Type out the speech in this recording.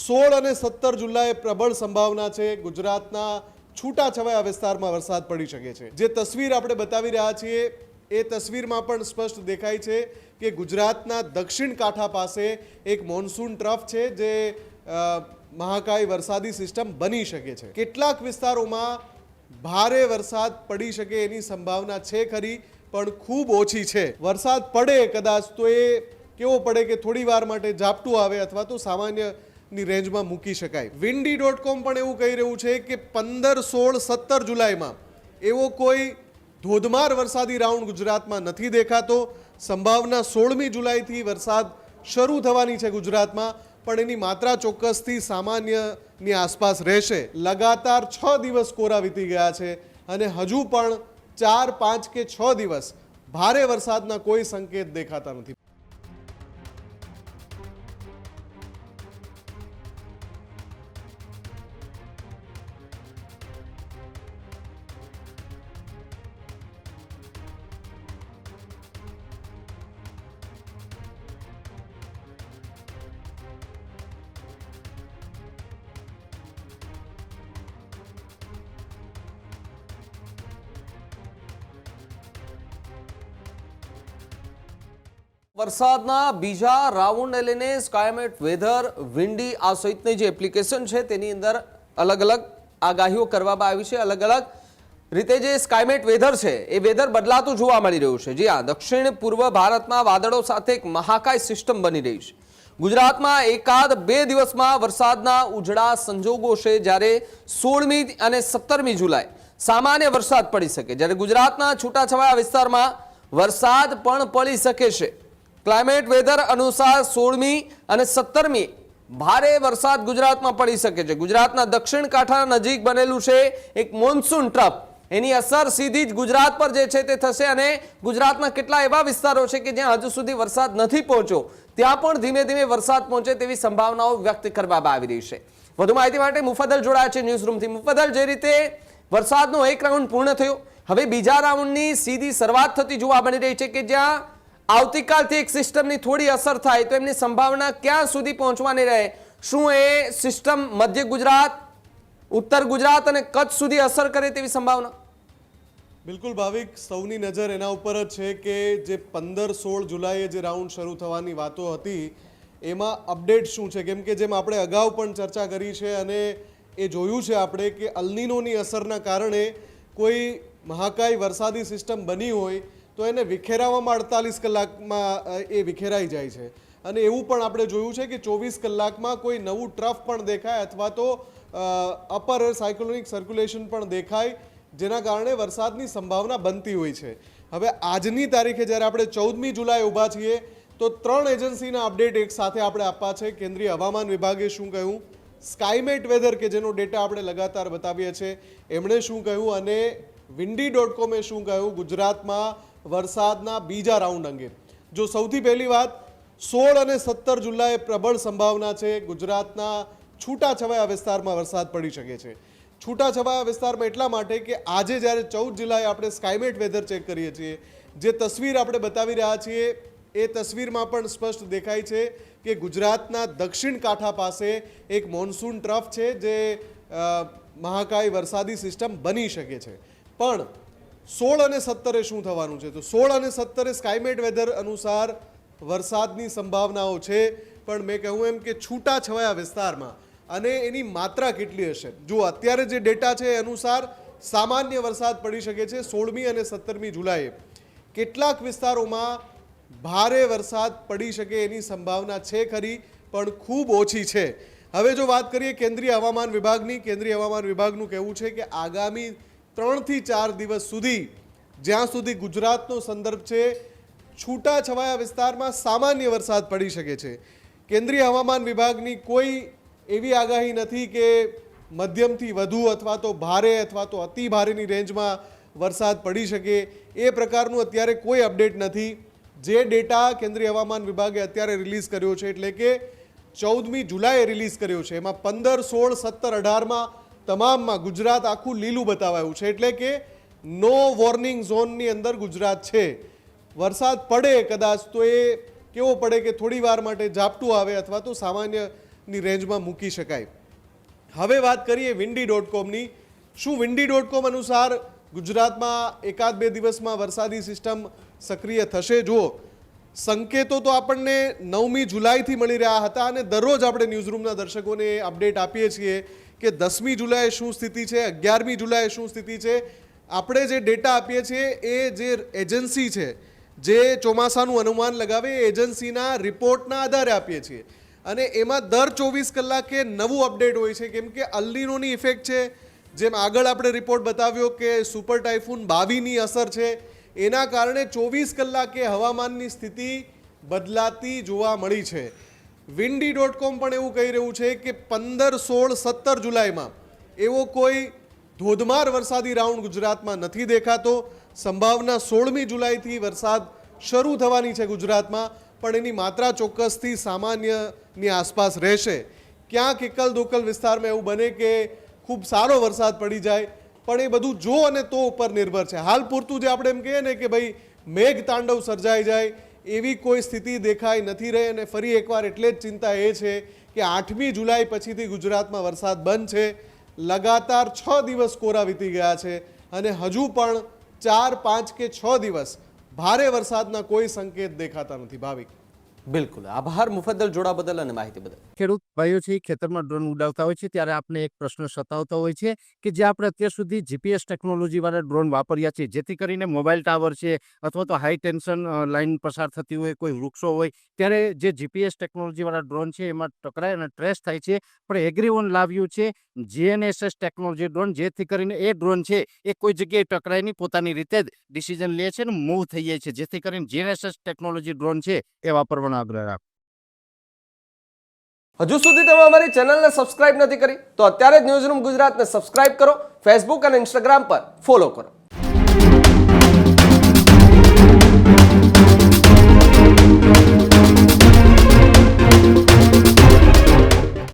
16 અને 17 જુલાઈએ પ્રબળ સંભાવના છે ગુજરાતના છૂટાછવાયા વિસ્તારમાં વરસાદ પડી શકે છે। જે તસવીર આપણે બતાવી રહ્યા છીએ એ તસવીરમાં પણ સ્પષ્ટ દેખાય છે કે ગુજરાતના દક્ષિણ કાંઠા પાસે એક મોન્સૂન ટ્રફ છે જે મહાકાય વરસાદી સિસ્ટમ બની શકે છે। કેટલાક વિસ્તારોમાં ભારે વરસાદ પડી શકે એની સંભાવના છે ખરી, પણ ખૂબ ઓછી છે। વરસાદ પડે કદાચ તો એ કેવો પડે કે થોડી વાર માટે ઝાપટું આવે અથવા તો સામાન્યની રેન્જમાં મૂકી શકાય। windy.com પણ એવું કહી રહ્યું છે કે 15, 16, 17 જુલાઈમાં એવો કોઈ ધોધમાર વરસાદી રાઉન્ડ ગુજરાતમાં નથી દેખાતો। સંભાવના 16મી જુલાઈથી વરસાદ શરૂ થવાની છે ગુજરાતમાં, પણ એની માત્રા ચોક્કસથી સામાન્યની આસપાસ રહેશે। લગાતાર 6 દિવસ કોરા વીતી ગયા છે અને હજુ પણ 4, 5 કે 6 દિવસ ભારે વરસાદના કોઈ સંકેત દેખાતા નથી। વરસાદના બીજા રાઉન્ડને લઈને સ્કાયમેટ વેધર, વિન્ડી આ સહિતની જે એપ્લિકેશન છે તેની અંદર અલગ અલગ આગાહીઓ કરવામાં આવી છે। અલગ અલગ રીતે જે સ્કાયમેટ વેધર છે એ વેધર બદલાતું જોવા મળી રહ્યું છે। જી હા, દક્ષિણ પૂર્વ ભારતમાં વાદળો સાથે એક મહાકાય સિસ્ટમ બની રહી છે। ગુજરાતમાં એકાદ 2 દિવસમાં વરસાદના ઉજળા સંજોગો છે, જ્યારે 16મી અને 17મી જુલાઈ સામાન્ય વરસાદ પડી શકે, જ્યારે ગુજરાતના છૂટાછવાયા વિસ્તારમાં વરસાદ પણ પડી શકે છે। ક્લાઇમેટ વેધર અનુસાર 16મી અને 17મી ભારે વરસાદ ગુજરાતમાં પડી શકે છે। ગુજરાતના દક્ષિણ કાંઠા નજીક બનેલું છે એક મોન્સૂન ટ્રફ, એની અસર સીધી જ ગુજરાત પર જે છે તે થશે અને ગુજરાતના કેટલા એવા વિસ્તારો છે કે જ્યાં હજુ સુધી વરસાદ નથી પહોંચ્યો ત્યાં પણ ધીમે ધીમે વરસાદ પહોંચે તેવી સંભાવનાઓ વ્યક્ત કરવામાં આવી રહી છે। વધુ માહિતી માટે મુફદ્દલ જોડાયા છે ન્યૂઝ રૂમથી। મુફદ્દલ, જે રીતે વરસાદનો એક રાઉન્ડ પૂર્ણ થયો, હવે બીજા રાઉન્ડની સીધી શરૂઆત થતી જોવા મળી રહી છે કે જ્યાં આવતીકાલથી એક સિસ્ટમની થોડી અસર થાય તો એમની સંભાવના ક્યાં સુધી પહોંચવાની રહે? શું એ સિસ્ટમ મધ્ય ગુજરાત, ઉત્તર ગુજરાત અને કચ્છ સુધી અસર કરે તેવી સંભાવના? બિલકુલ ભાવિક, સૌની નજર એના ઉપર જ છે કે જે 15, 16 જુલાઈએ જે રાઉન્ડ શરૂ થવાની વાતો હતી એમાં અપડેટ શું છે, કેમ કે જેમ આપણે અગાઉ પણ ચર્ચા કરી છે અને એ જોયું છે આપણે કે અલ્નીનોની અસરના કારણે કોઈ મહાકાય વરસાદી સિસ્ટમ બની હોય તો એને વિખેરાવામાં 48 કલાકમાં એ વિખેરાઈ જાય છે। અને એવું પણ આપણે જોયું છે કે 24 કલાકમાં કોઈ નવું ટ્રફ પણ દેખાય અથવા તો અપર એર સાયક્લોનિક સર્ક્યુલેશન પણ દેખાય, જેના કારણે વરસાદની સંભાવના બનતી હોય છે। હવે આજની તારીખે જ્યારે આપણે 14મી જુલાઈ ઊભા છીએ તો 3 એજન્સીના અપડેટ એક સાથે આપણે આપવા છે। કેન્દ્રીય હવામાન વિભાગે શું કહ્યું, સ્કાયમેટ વેધર કે જેનો ડેટા આપણે લગાતાર બતાવીએ છીએ એમણે શું કહ્યું, અને windy.com એ શું કહ્યું ગુજરાતમાં વરસાદના બીજા રાઉન્ડ અંગે। જો સૌથી પહેલી વાત, 16 અને 17 જુલાઈએ પ્રબળ સંભાવના છે ગુજરાતના છૂટાછવાયા વિસ્તારમાં વરસાદ પડી શકે છે। છૂટાછવાયા વિસ્તારમાં એટલા માટે કે આજે જ્યારે 14 જુલાઈએ આપણે સ્કાયમેટ વેધર ચેક કરીએ છીએ, જે તસવીર આપણે બતાવી રહ્યા છીએ એ તસવીરમાં પણ સ્પષ્ટ દેખાય છે કે ગુજરાતના દક્ષિણ કાંઠા પાસે એક મોન્સૂન ટ્રફ છે જે મહાકાય વરસાદી સિસ્ટમ બની શકે છે। પણ 16 અને 17 શું થવાનું છે? તો 16 અને 17 સ્કાયમેટ વેધર અનુસાર વરસાદની સંભાવનાઓ છે, પણ મેં કહ્યું એમ કે છૂટાછવાયા વિસ્તારમાં, અને એની માત્રા કેટલી હશે? જો અત્યારે જે ડેટા છે એ અનુસાર સામાન્ય વરસાદ પડી શકે છે 16મી અને 17મી જુલાઈએ। કેટલાક વિસ્તારોમાં ભારે વરસાદ પડી શકે એની સંભાવના છે ખરી, પણ ખૂબ ઓછી છે। હવે જો વાત કરીએ કેન્દ્રીય હવામાન વિભાગની, કેન્દ્રીય હવામાન વિભાગનું કહેવું છે કે આગામી 3 થી 4 દિવસ સુધી, જ્યાં સુધી ગુજરાતનો સંદર્ભ છે, છૂટાછવાયા વિસ્તારમાં સામાન્ય વરસાદ પડી શકે છે। કેન્દ્રીય હવામાન વિભાગની કોઈ એવી આગાહી નથી કે મધ્યમથી વધુ અથવા તો ભારે અથવા તો અતિ ભારેની રેન્જમાં વરસાદ પડી શકે, એ પ્રકારનું અત્યારે કોઈ અપડેટ નથી। જે ડેટા કેન્દ્રીય હવામાન વિભાગે અત્યારે રિલીઝ કર્યો છે, એટલે કે 14મી જુલાઈએ રિલીઝ કર્યો છે, એમાં 15, 16, 17, 18માં તમામમાં ગુજરાત આખું લીલું બતાવાયું છે, એટલે કે નો વોર્નિંગ ઝોનની અંદર ગુજરાત છે। વરસાદ પડે કદાચ તો એ કેવો પડે કે થોડી વાર માટે ઝાપટું આવે અથવા તો સામાન્ય ની રેન્જમાં મૂકી શકાય. હવે વાત કરીએ windy.comની. શું windy.com અનુસાર ગુજરાતમાં એકાદ બે દિવસમાં વરસાદી સિસ્ટમ સક્રિય થશે? જુઓ, સંકેતો તો આપણને 9મી જુલાઈથી મળી રહ્યા હતા અને દરરોજ આપણે ન્યૂઝરૂમના દર્શકોને અપડેટ આપીએ છીએ કે 10મી જુલાઈએ શું સ્થિતિ છે, 11મી જુલાઈએ શું સ્થિતિ છે. આપણે જે ડેટા આપીએ છીએ એ જે એજન્સી છે જે ચોમાસાનું અનુમાન લગાવે એ એજન્સીના રિપોર્ટના આધારે આપીએ છીએ અને એમાં દર 24 કલાકે નવું અપડેટ હોય છે, કેમ કે અલ નીનોની ઇફેક્ટ છે. જેમ આગળ આપણે રિપોર્ટ બતાવ્યો કે સુપર ટાઇફૂન 22ની અસર છે, એના કારણે 24 કલાકે હવામાનની સ્થિતિ બદલાતી જોવા મળી છે. windy.com પણ એવું કહી રહ્યું છે કે 15, 16, 17 જુલાઈમાં એવો કોઈ ધોધમાર વરસાદી રાઉન્ડ ગુજરાતમાં નથી દેખાતો. સંભાવના 16મી જુલાઈથી વરસાદ શરૂ થવાની છે ગુજરાતમાં, પણ એની માત્રા ચોક્કસથી સામાન્યની આસપાસ રહેશે. ક્યાંક એકલ દોકલ વિસ્તારમાં એવું બને કે ખૂબ સારો વરસાદ પડી જાય, પણ એ બધું જો અને તો ઉપર નિર્ભર છે. હાલ પૂરતું જે આપણે એમ કહીએ ને કે ભાઈ મેઘ તાંડવ સર્જાઈ જાય એવી કોઈ સ્થિતિ દેખાઈ નથી રહી. અને ફરી એકવાર એટલે જ ચિંતા એ છે કે 8મી જુલાઈ પછીથી ગુજરાતમાં વરસાદ બંધ છે. લગાતાર 6 દિવસ કોરા વીતી ગયા છે અને હજુ પણ 4, 5 કે 6 દિવસ ભારે વરસાદના કોઈ સંકેત દેખાતા નથી. ભાવિક, બિલકુલ આભાર મુફદ્દલ જોડા બદલ અને માહિતી બદલ. ખેડૂત ભાઈઓ છે ખેતરમાં ડ્રોન ઉડાવતા હોય છે ત્યારે આપણે એક પ્રશ્ન સતાવતો હોય છે કે જે આપણે અત્યાર સુધી જીપીએસ ટેકનોલોજી વાળા ડ્રોન વાપર્યા છે, જેથી કરીને મોબાઈલ ટાવર છે અથવા તો હાઈ ટેન્શન લાઈન પસાર થતી હોય, કોઈ વૃક્ષો હોય, ત્યારે જે જીપીએસ ટેકનોલોજી વાળા ડ્રોન છે એમાં ટકરાય અને ટ્રેસ થાય છે. પણ એગ્રીવન લાવ્યું છે GNSS ટેકનોલોજી ડ્રોન, જેથી કરીને એ ડ્રોન છે એ કોઈ જગ્યાએ ટકરાય નહીં, પોતાની રીતે જ ડિસિઝન લે છે અને મૂવ થઈ જાય છે, જેથી કરીને GNSS ટેકનોલોજી ડ્રોન છે એ વાપરવાનો આગ્રહ રાખો. હજુ સુધી તમે અમારી ચેનલને સબસ્ક્રાઇબ નથી કરી તો અત્યારે જ ન્યૂઝરૂમ ગુજરાતને સબસ્ક્રાઇબ કરો, ફેસબુક અને ઇન્સ્ટાગ્રામ પર ફોલો કરો.